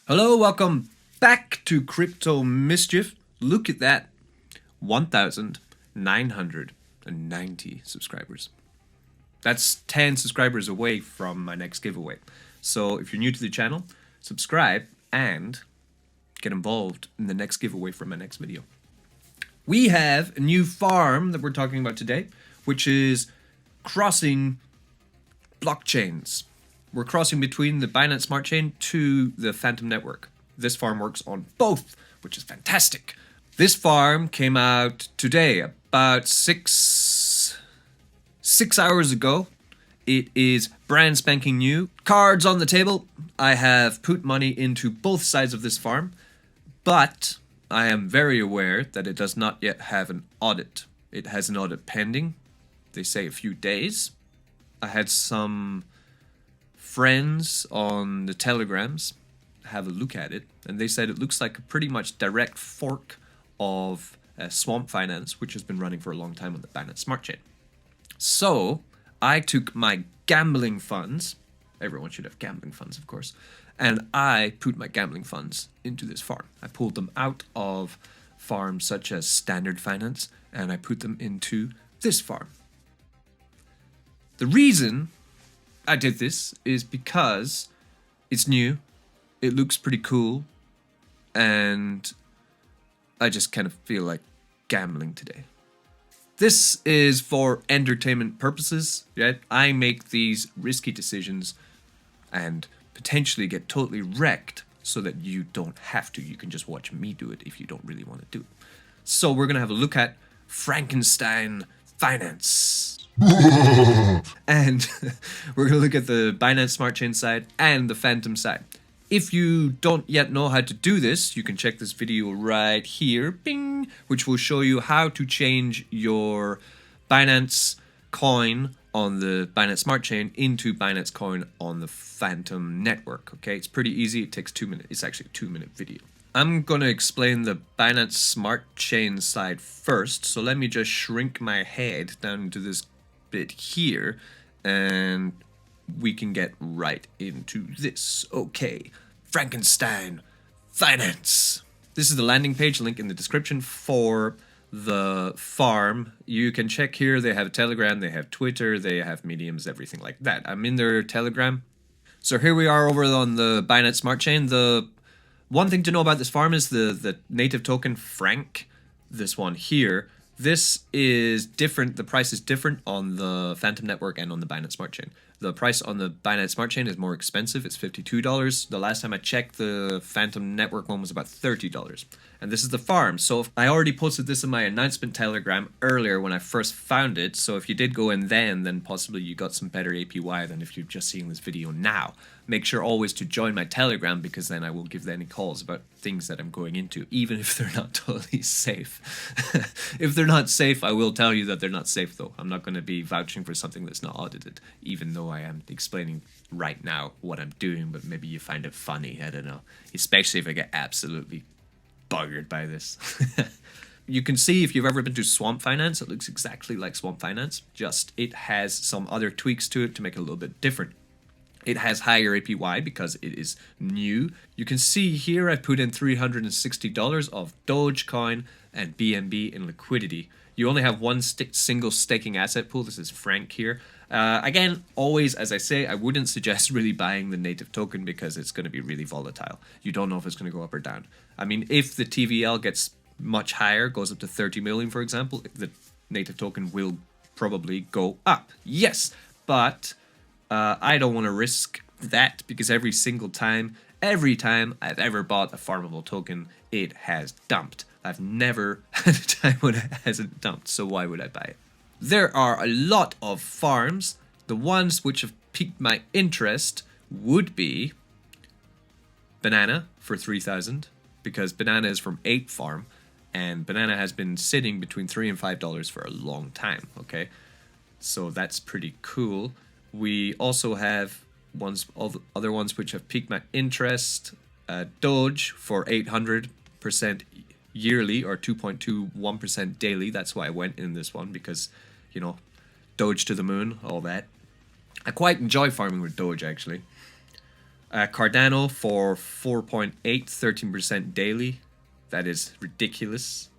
Hello, welcome back to Crypto Mischief. Look at that, 1,990 subscribers. That's 10 subscribers away from my next giveaway. So if you're new to the channel, subscribe and get involved in the next giveaway for my next video. We have a new farm that we're talking about today, which is crossing blockchains. We're crossing between the Binance Smart Chain to the Phantom Network. This farm works on both, which is fantastic. This farm came out today, about six hours ago. It is brand spanking new. Cards on the table. I have put money into both sides of this farm, but I am very aware that it does not yet have an audit. It has an audit pending. They say a few days. I had some friends on the telegrams have a look at it, and they said it looks like a pretty much direct fork of Swamp Finance, which has been running for a long time on the Binance Smart Chain. So I took my gambling funds, everyone should have gambling funds of course, and I put my gambling funds into this farm. I pulled them out of farms such as Standard Finance and I put them into this farm. The reason I did this is because it's new, it looks pretty cool, and I just kind of feel like gambling today. This is for entertainment purposes, yeah? I make these risky decisions and potentially get totally wrecked so that you don't have to. You can just watch me do it if you don't really want to do it. So we're going to have a look at Frankenstein Finance. And we're going to look at the Binance Smart Chain side and the Phantom side. If you don't yet know how to do this, you can check this video right here, bing, which will show you how to change your Binance coin on the Binance Smart Chain into Binance coin on the Phantom network. Okay, it's pretty easy. It takes 2 minutes. It's actually a 2-minute video. I'm going to explain the Binance Smart Chain side first. So let me just shrink my head down into this bit here and we can get right into this. Okay, Frankenstein Finance. This is the landing page, link in the description for the farm. You can check here. They have Telegram, they have Twitter, they have Mediums, everything like that. I'm in their Telegram. So here we are over on the Binance Smart Chain. The one thing to know about this farm is the native token Frank, this one here. This is different. The price is different on the Phantom Network and on the Binance Smart Chain. The price on the Binance Smart Chain is more expensive. It's $52. The last time I checked, the Phantom Network one was about $30. And this is the farm. So I already posted this in my announcement telegram earlier when I first found it. So if you did go in then possibly you got some better APY than if you're just seeing this video now. Make sure always to join my telegram because then I will give any calls about things that I'm going into, even if they're not totally safe. If they're not safe, I will tell you that they're not safe though. I'm not going to be vouching for something that's not audited, even though I am explaining right now what I'm doing, but maybe you find it funny, I don't know. Especially if I get absolutely buggered by this. You can see if you've ever been to Swamp Finance, it looks exactly like Swamp Finance, just it has some other tweaks to it to make it a little bit different. It has higher APY because it is new. You can see here I put in $360 of Dogecoin and BNB in liquidity. You only have one single staking asset pool. This is Frank here. Again, always, as I say, I wouldn't suggest really buying the native token because it's going to be really volatile. You don't know if it's going to go up or down. I mean, if the TVL gets much higher, goes up to 30 million, for example, the native token will probably go up. Yes, but I don't want to risk that because every time I've ever bought a farmable token, it has dumped. I've never had a time when it hasn't dumped, so why would I buy it? There are a lot of farms. The ones which have piqued my interest would be Banana for 3,000 because Banana is from 8 Farm and Banana has been sitting between $3 and $5 for a long time, okay? So that's pretty cool. We also have other ones which have piqued my interest. Doge for 800% yearly or 2.21% daily. That's why I went in this one because, you know, Doge to the moon, all that. I quite enjoy farming with Doge actually. Cardano for 4.8, 13% daily. That is ridiculous.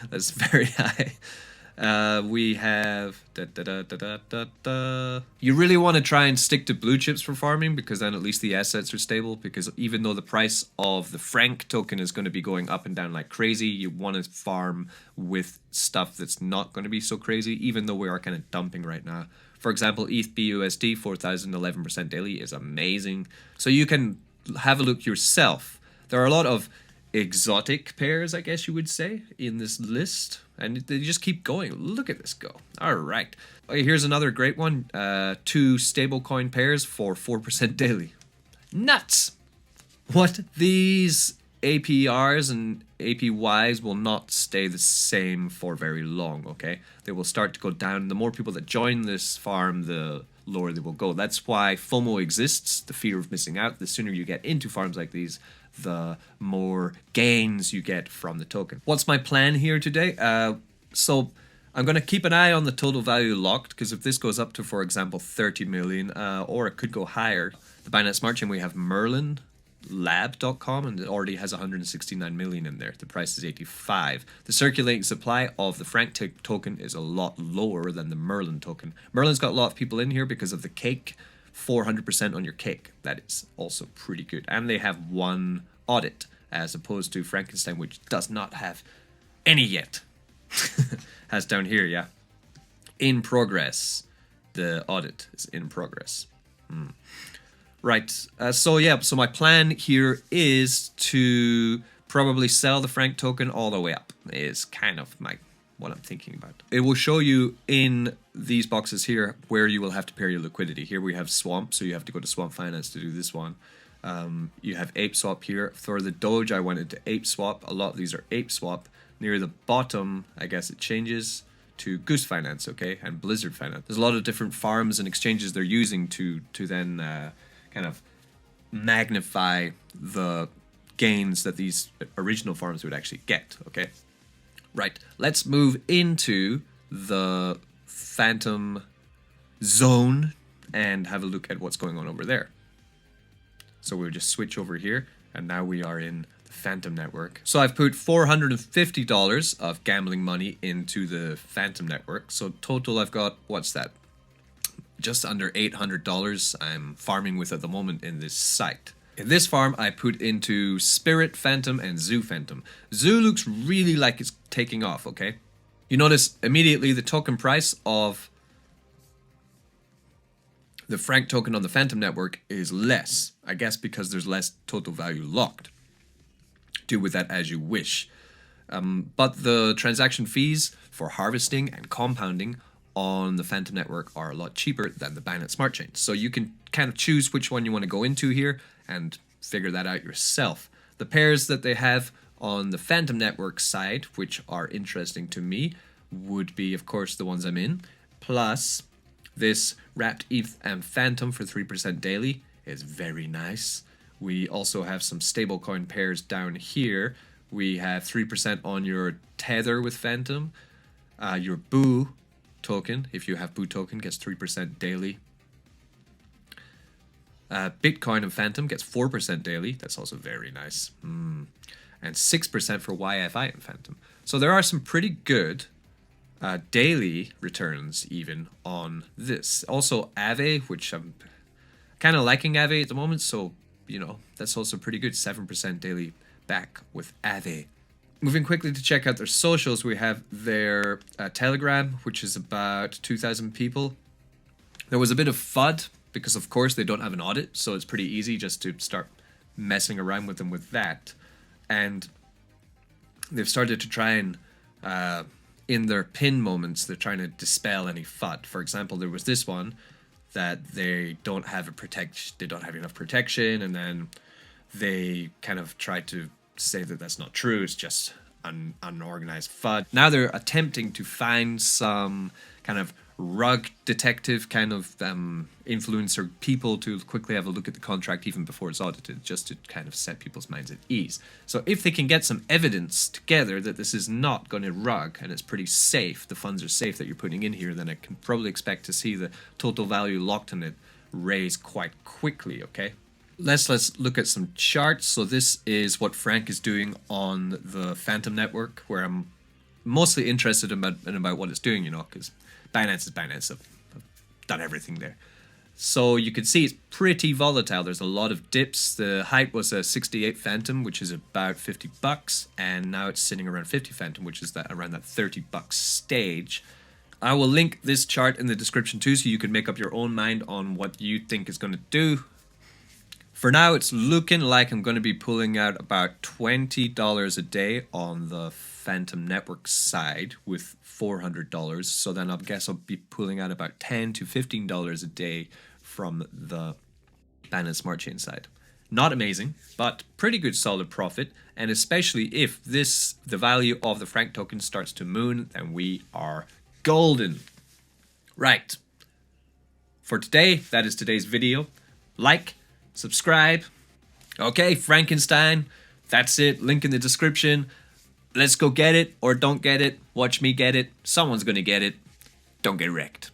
That's very high. We have You really want to try and stick to blue chips for farming, because then at least the assets are stable. Because even though the price of the Frank token is going to be going up and down like crazy, you want to farm with stuff that's not going to be so crazy, even though we are kind of dumping right now. For example, ETH BUSD 4,000, 11% daily is amazing. So you can have a look yourself. There are a lot of exotic pairs, I guess you would say, in this list, and they just keep going. Look at this go. All right, here's another great one. 2 stablecoin pairs for 4% daily. Nuts. What? These APRs and APYs will not stay the same for very long, okay? They will start to go down. The more people that join this farm, the lower they will go. That's why FOMO exists, the fear of missing out. The sooner you get into farms like these, the more gains you get from the token. What's my plan here today? So I'm going to keep an eye on the total value locked, because if this goes up to, for example, 30 million, or it could go higher. The Binance Smart Chain, we have Merlin Lab.com, and it already has 169 million in there. The price is 85. The circulating supply of the Frank token is a lot lower than the Merlin token. Merlin's got a lot of people in here because of the cake. 400% on your cake. That is also pretty good. And they have one audit, as opposed to FRANKENSTEIN, which does not have any yet. Has down here, yeah. In progress. The audit is in progress. Right. So my plan here is to probably sell the Frank token all the way up. Is kind of what I'm thinking about. It will show you in these boxes here where you will have to pair your liquidity. Here we have Swamp, so you have to go to Swamp Finance to do this one. You have Ape Swap here. For the Doge, I went into Ape Swap. A lot of these are Ape Swap. Near the bottom, I guess it changes to Goose Finance, okay, and Blizzard Finance. There's a lot of different farms and exchanges they're using to then kind of magnify the gains that these original farms would actually get, okay? Right, let's move into the Phantom Zone and have a look at what's going on over there. So we'll just switch over here, and now we are in the Phantom Network. So I've put $450 of gambling money into the Phantom Network. So total I've got, what's that? Just under $800 I'm farming with at the moment in this site. In this farm, I put into Spirit Phantom and Zoo Phantom. Zoo looks really like it's taking off, okay? You notice immediately the token price of the Frank token on the Phantom Network is less. I guess because there's less total value locked. Do with that as you wish. But the transaction fees for harvesting and compounding on the Phantom Network are a lot cheaper than the Binance Smart Chain. So you can kind of choose which one you want to go into here and figure that out yourself. The pairs that they have on the Phantom Network side, which are interesting to me, would be, of course, the ones I'm in, plus this Wrapped ETH and Phantom for 3% daily is very nice. We also have some stablecoin pairs down here. We have 3% on your Tether with Phantom. Your Boo token, if you have Boo token, gets 3% daily. Bitcoin and Phantom gets 4% daily. That's also very nice. And 6% for YFI and Phantom. So there are some pretty good daily returns even on this. Also Aave, which I'm kind of liking Aave at the moment. So, you know, that's also pretty good. 7% daily back with Aave. Moving quickly to check out their socials, we have their Telegram, which is about 2,000 people. There was a bit of FUD, because of course they don't have an audit, so it's pretty easy just to start messing around with them with that. And they've started to try and, in their pin moments, they're trying to dispel any FUD. For example, there was this one that they don't have enough protection, and then they kind of tried to say that that's not true, it's just unorganized FUD. Now they're attempting to find some kind of rug detective kind of influencer people to quickly have a look at the contract even before it's audited, just to kind of set people's minds at ease. So if they can get some evidence together that this is not going to rug and it's pretty safe, the funds are safe that you're putting in here, then I can probably expect to see the total value locked in it raise quite quickly, okay? Let's look at some charts. So this is what Frank is doing on the Phantom network, where I'm mostly interested in about what it's doing, you know, because Binance is Binance. I've done everything there. So you can see it's pretty volatile. There's a lot of dips. The height was a 68 Phantom, which is about $50, and now it's sitting around 50 Phantom, which is around that $30 stage. I will link this chart in the description too, so you can make up your own mind on what you think it's going to do. For now, it's looking like I'm going to be pulling out about $20 a day on the Phantom Network side with $400. So then I guess I'll be pulling out about $10 to $15 a day from the Binance Smart Chain side. Not amazing, but pretty good solid profit. And especially if the value of the Frank token starts to moon, then we are golden. Right. For today, that is today's video. Like, subscribe. Okay, Frankenstein. That's it. Link in the description. Let's go get it or don't get it. Watch me get it. Someone's gonna get it. Don't get wrecked.